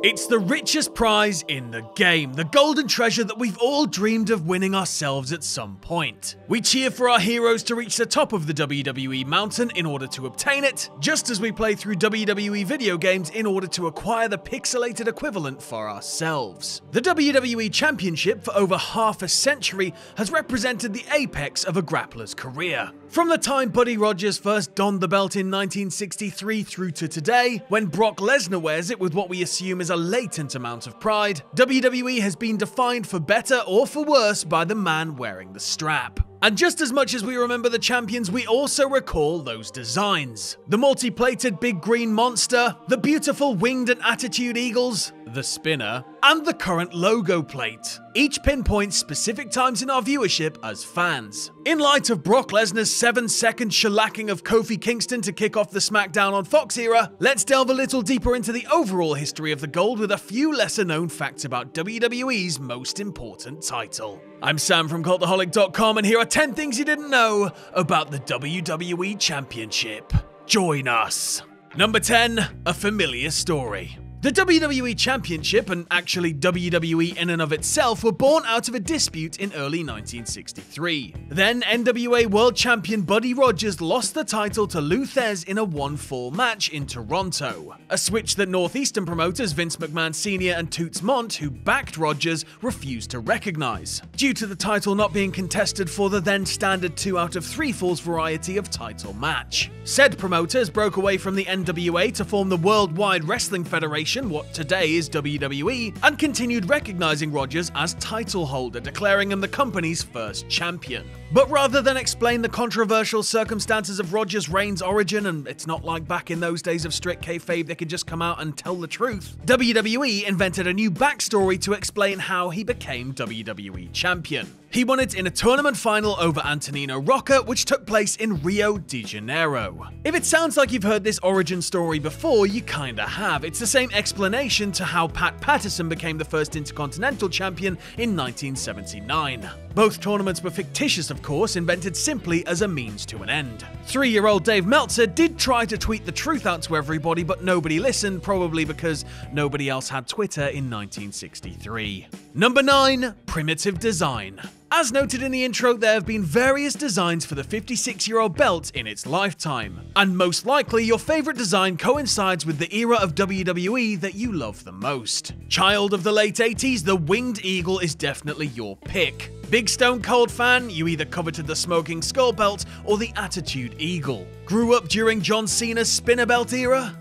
It's the richest prize in the game, the golden treasure that we've all dreamed of winning ourselves at some point. We cheer for our heroes to reach the top of the WWE mountain in order to obtain it, just as we play through WWE video games in order to acquire the pixelated equivalent for ourselves. The WWE Championship for over half a century has represented the apex of a grappler's career. From the time Buddy Rogers first donned the belt in 1963 through to today, when Brock Lesnar wears it with what we assume is a latent amount of pride, WWE has been defined for better or for worse by the man wearing the strap. And just as much as we remember the champions, we also recall those designs. The multi-plated big green monster, the beautiful winged and attitude eagles, the spinner, and the current logo plate. Each pinpoints specific times in our viewership as fans. In light of Brock Lesnar's 7-second shellacking of Kofi Kingston to kick off the SmackDown on Fox era, let's delve a little deeper into the overall history of the gold with a few lesser-known facts about WWE's most important title. I'm Sam from Cultaholic.com, and here are 10 things you didn't know about the WWE Championship. Join us. Number 10. A familiar story. The WWE Championship, and actually WWE in and of itself, were born out of a dispute in early 1963. Then NWA World Champion Buddy Rogers lost the title to Lou Thesz in a 1-4 match in Toronto, a switch that Northeastern promoters Vince McMahon Sr. and Toots Mondt, who backed Rogers, refused to recognize, due to the title not being contested for the then standard 2 out of 3 falls variety of title match. Said promoters broke away from the NWA to form the Worldwide Wrestling Federation, what today is WWE, and continued recognizing Rogers as title holder, declaring him the company's first champion. But rather than explain the controversial circumstances of Rogers' reign's origin, and it's not like back in those days of strict kayfabe they could just come out and tell the truth, WWE invented a new backstory to explain how he became WWE champion. He won it in a tournament final over Antonino Rocca, which took place in Rio de Janeiro. If it sounds like you've heard this origin story before, you kinda have. It's the same explanation to how Pat Patterson became the first Intercontinental Champion in 1979. Both tournaments were fictitious, of course, invented simply as a means to an end. 3-year-old Dave Meltzer did try to tweet the truth out to everybody, but nobody listened, probably because nobody else had Twitter in 1963. Number 9. Primitive design. As noted in the intro, there have been various designs for the 56-year-old belt in its lifetime, and most likely your favorite design coincides with the era of WWE that you love the most. Child of the late 80s, the Winged Eagle is definitely your pick. Big Stone Cold fan, you either coveted the Smoking Skull belt or the Attitude Eagle. Grew up during John Cena's Spinner Belt era?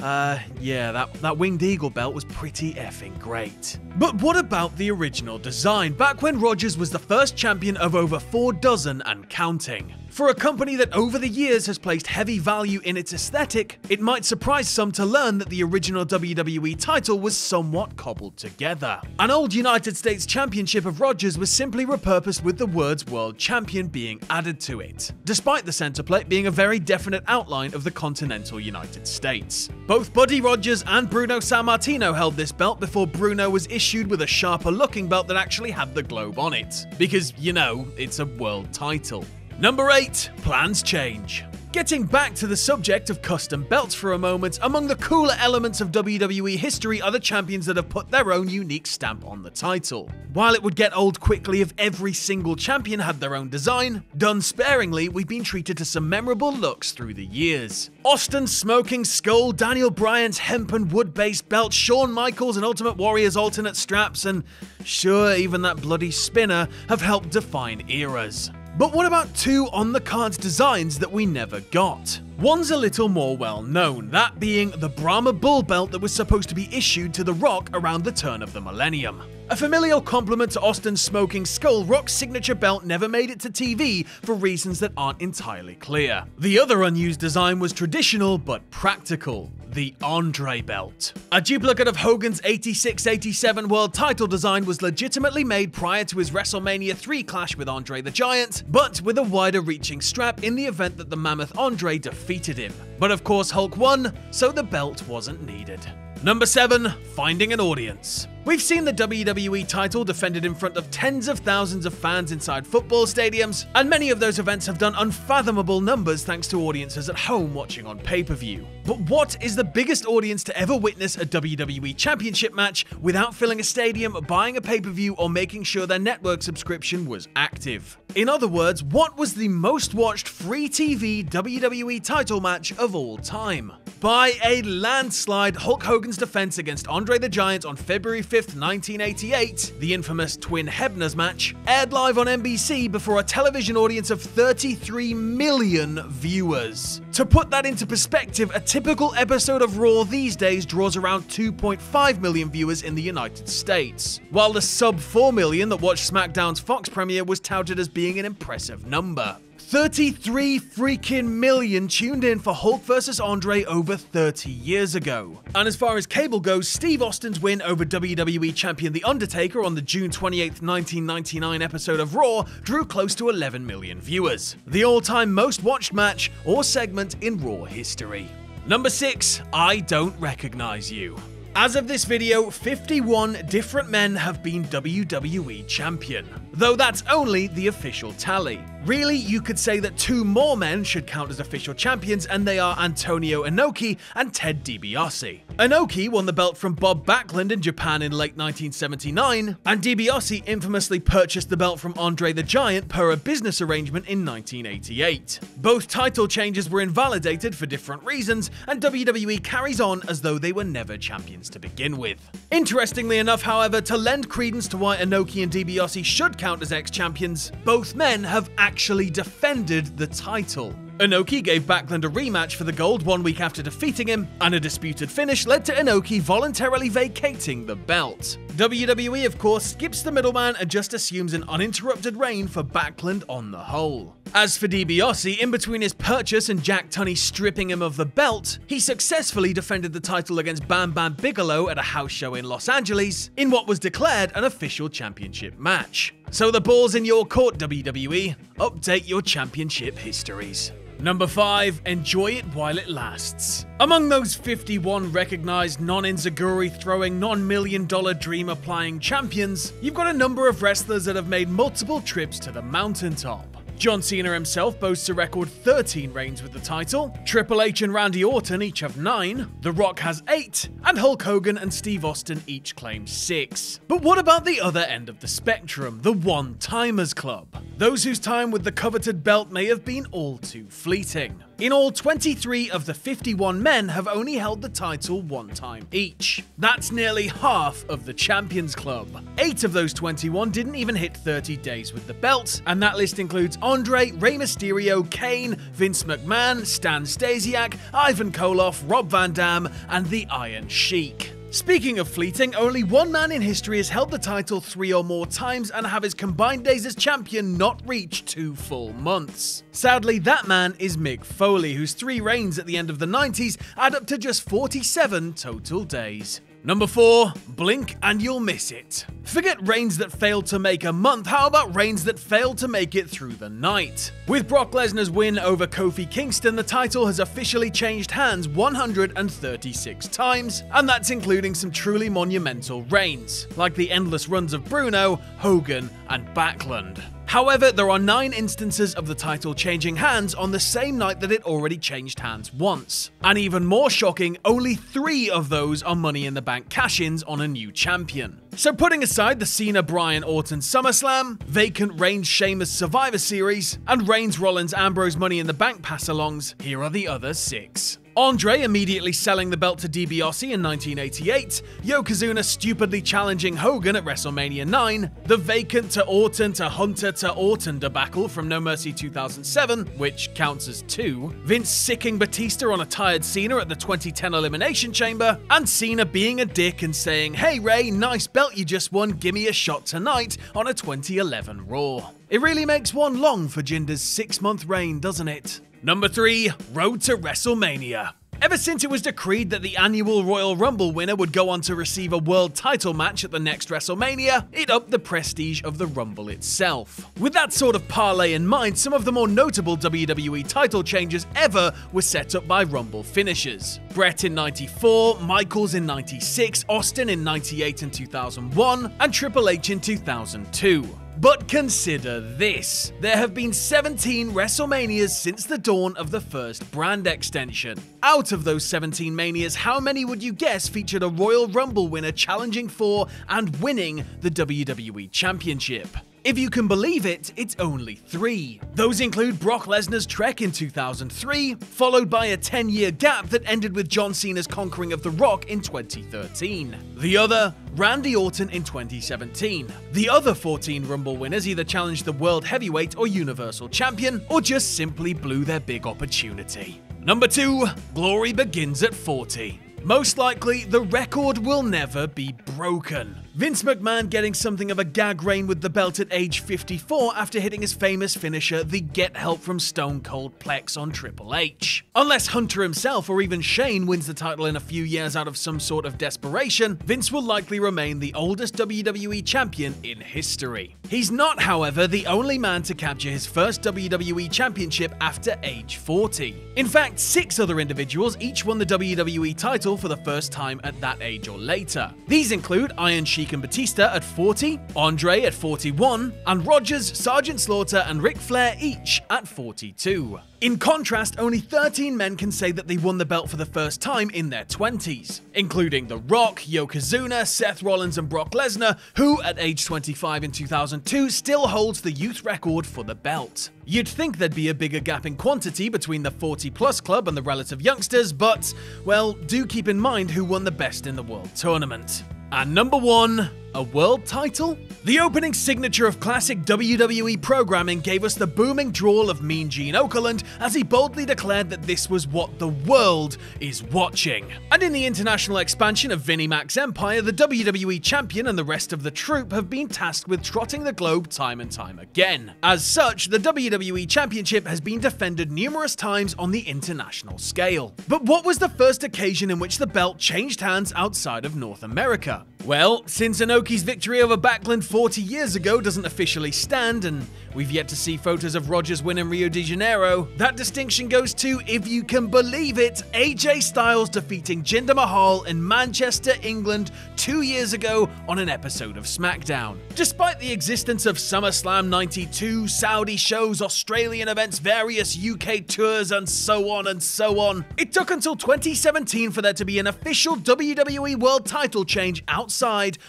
Yeah, that Winged Eagle belt was pretty effing great. But what about the original design, back when Rogers was the first champion of over 4 dozen and counting? For a company that over the years has placed heavy value in its aesthetic, it might surprise some to learn that the original WWE title was somewhat cobbled together. An old United States Championship of Rogers was simply repurposed with the words World Champion being added to it, despite the center plate being a very definite outline of the continental United States. Both Buddy Rogers and Bruno Sammartino held this belt before Bruno was issued with a sharper looking belt that actually had the globe on it, because, you know, it's a world title. Number 8. Plans change. Getting back to the subject of custom belts for a moment, among the cooler elements of WWE history are the champions that have put their own unique stamp on the title. While it would get old quickly if every single champion had their own design, done sparingly, we've been treated to some memorable looks through the years. Austin's Smoking Skull, Daniel Bryan's hempen wood-based belt, Shawn Michaels and Ultimate Warrior's alternate straps, and sure, even that bloody spinner have helped define eras. But what about 2 on-the-cards designs that we never got? One's a little more well known, that being the Brahma Bull belt that was supposed to be issued to The Rock around the turn of the millennium. A familial compliment to Austin's Smoking Skull, Rock's signature belt never made it to TV for reasons that aren't entirely clear. The other unused design was traditional but practical. The Andre belt. A duplicate of Hogan's 86-87 world title design was legitimately made prior to his WrestleMania 3 clash with Andre the Giant, but with a wider reaching strap in the event that the Mammoth Andre defeated him. But of course Hulk won, so the belt wasn't needed. Number 7. Finding an audience. We've seen the WWE title defended in front of tens of thousands of fans inside football stadiums, and many of those events have done unfathomable numbers thanks to audiences at home watching on pay-per-view. But what is the biggest audience to ever witness a WWE Championship match without filling a stadium, buying a pay-per-view, or making sure their network subscription was active? In other words, what was the most watched free TV WWE title match of all time? By a landslide, Hulk Hogan's defense against Andre the Giant on February 5th, 1988, the infamous Twin Hebners match, aired live on NBC before a television audience of 33 million viewers. To put that into perspective, a typical episode of Raw these days draws around 2.5 million viewers in the United States, while the sub 4 million that watched SmackDown's Fox premiere was touted as being an impressive number. 33 freaking million tuned in for Hulk vs. Andre over 30 years ago. And as far as cable goes, Steve Austin's win over WWE Champion The Undertaker on the June 28th, 1999 episode of Raw drew close to 11 million viewers, the all-time most watched match or segment in Raw history. Number 6. I Don't Recognize You. As of this video, 51 different men have been WWE Champion, though that's only the official tally. Really, you could say that 2 more men should count as official champions, and they are Antonio Inoki and Ted DiBiase. Inoki won the belt from Bob Backlund in Japan in late 1979, and DiBiase infamously purchased the belt from Andre the Giant per a business arrangement in 1988. Both title changes were invalidated for different reasons, and WWE carries on as though they were never champions to begin with. Interestingly enough, however, to lend credence to why Inoki and DiBiase should count as ex-champions, both men have actually defended the title. Inoki gave Backlund a rematch for the gold 1 week after defeating him, and a disputed finish led to Inoki voluntarily vacating the belt. WWE, of course, skips the middleman and just assumes an uninterrupted reign for Backlund on the whole. As for DiBiase, in between his purchase and Jack Tunney stripping him of the belt, he successfully defended the title against Bam Bam Bigelow at a house show in Los Angeles in what was declared an official championship match. So the ball's in your court, WWE. Update your championship histories. Number 5. Enjoy it while it lasts. Among those 51 recognized non-enziguri throwing non-million dollar dream applying champions, you've got a number of wrestlers that have made multiple trips to the mountaintop. John Cena himself boasts a record 13 reigns with the title, Triple H and Randy Orton each have 9, The Rock has 8, and Hulk Hogan and Steve Austin each claim 6. But what about the other end of the spectrum, the one-timers club? Those whose time with the coveted belt may have been all too fleeting. In all, 23 of the 51 men have only held the title 1 time each. That's nearly half of the Champions Club. 8 of those 21 didn't even hit 30 days with the belt, and that list includes Andre, Rey Mysterio, Kane, Vince McMahon, Stan Stasiak, Ivan Koloff, Rob Van Dam, and the Iron Sheik. Speaking of fleeting, only 1 man in history has held the title 3 or more times and have his combined days as champion not reach 2 full months. Sadly, that man is Mick Foley, whose 3 reigns at the end of the 90s add up to just 47 total days. Number 4. Blink and you'll miss it. Forget reigns that failed to make a month, how about reigns that failed to make it through the night? With Brock Lesnar's win over Kofi Kingston, the title has officially changed hands 136 times, and that's including some truly monumental reigns, like the endless runs of Bruno, Hogan, and Backlund. However, there are 9 instances of the title changing hands on the same night that it already changed hands once. And even more shocking, only 3 of those are Money in the Bank cash-ins on a new champion. So putting aside the Cena, Bryan, Orton SummerSlam, vacant Reigns Sheamus Survivor Series, and Reigns Rollins Ambrose Money in the Bank pass-alongs, here are the other 6. Andre immediately selling the belt to DiBiase in 1988, Yokozuna stupidly challenging Hogan at WrestleMania 9, the vacant to Orton to Hunter to Orton debacle from No Mercy 2007, which counts as 2, Vince sicking Batista on a tired Cena at the 2010 Elimination Chamber, and Cena being a dick and saying, "Hey Ray, nice belt you just won, gimme a shot tonight," on a 2011 Raw. It really makes one long for Jinder's 6-month reign, doesn't it? Number 3. Road to WrestleMania. Ever since it was decreed that the annual Royal Rumble winner would go on to receive a world title match at the next WrestleMania, it upped the prestige of the Rumble itself. With that sort of parlay in mind, some of the more notable WWE title changes ever were set up by Rumble finishers. Brett in 94, Michaels in 96, Austin in 98 and 2001, and Triple H in 2002. But consider this. There have been 17 WrestleManias since the dawn of the first brand extension. Out of those 17 Manias, how many would you guess featured a Royal Rumble winner challenging for and winning the WWE Championship? If you can believe it, it's only 3. Those include Brock Lesnar's trek in 2003, followed by a 10-year gap that ended with John Cena's conquering of The Rock in 2013. The other, Randy Orton in 2017. The other 14 Rumble winners either challenged the World Heavyweight or Universal Champion, or just simply blew their big opportunity. Number 2, Glory begins at 40. Most likely, the record will never be broken. Vince McMahon getting something of a gag reign with the belt at age 54 after hitting his famous finisher, the Get Help from Stone Cold Plex on Triple H. Unless Hunter himself or even Shane wins the title in a few years out of some sort of desperation, Vince will likely remain the oldest WWE champion in history. He's not, however, the only man to capture his first WWE Championship after age 40. In fact, 6 other individuals each won the WWE title for the first time at that age or later. These include Iron Sheik and Batista at 40, Andre at 41, and Rogers, Sergeant Slaughter, and Ric Flair each at 42. In contrast, only 13 men can say that they won the belt for the first time in their 20s, including The Rock, Yokozuna, Seth Rollins, and Brock Lesnar, who, at age 25 in 2002, still holds the youth record for the belt. You'd think there'd be a bigger gap in quantity between the 40-plus club and the relative youngsters, but, well, do keep in mind who won the Best in the World tournament. And number 1, a world title? The opening signature of classic WWE programming gave us the booming drawl of Mean Gene Okerlund as he boldly declared that this was what the world is watching. And in the international expansion of Vinnie Mac's empire, the WWE Champion and the rest of the troupe have been tasked with trotting the globe time and time again. As such, the WWE Championship has been defended numerous times on the international scale. But what was the first occasion in which the belt changed hands outside of North America? Well, since Inoki's victory over Backlund 40 years ago doesn't officially stand, and we've yet to see photos of Rogers' win in Rio de Janeiro, that distinction goes to, if you can believe it, AJ Styles defeating Jinder Mahal in Manchester, England 2 years ago on an episode of SmackDown. Despite the existence of SummerSlam 92, Saudi shows, Australian events, various UK tours, and so on, it took until 2017 for there to be an official WWE World title change outside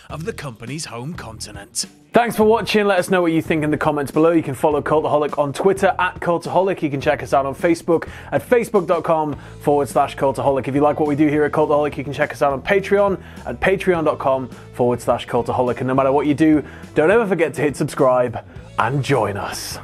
of the company's home continent. Thanks for watching. Let us know what you think in the comments below. You can follow Cultaholic on Twitter at Cultaholic. You can check us out on Facebook at facebook.com/Cultaholic. If you like what we do here at Cultaholic, you can check us out on Patreon at patreon.com/Cultaholic. And no matter what you do, don't ever forget to hit subscribe and join us.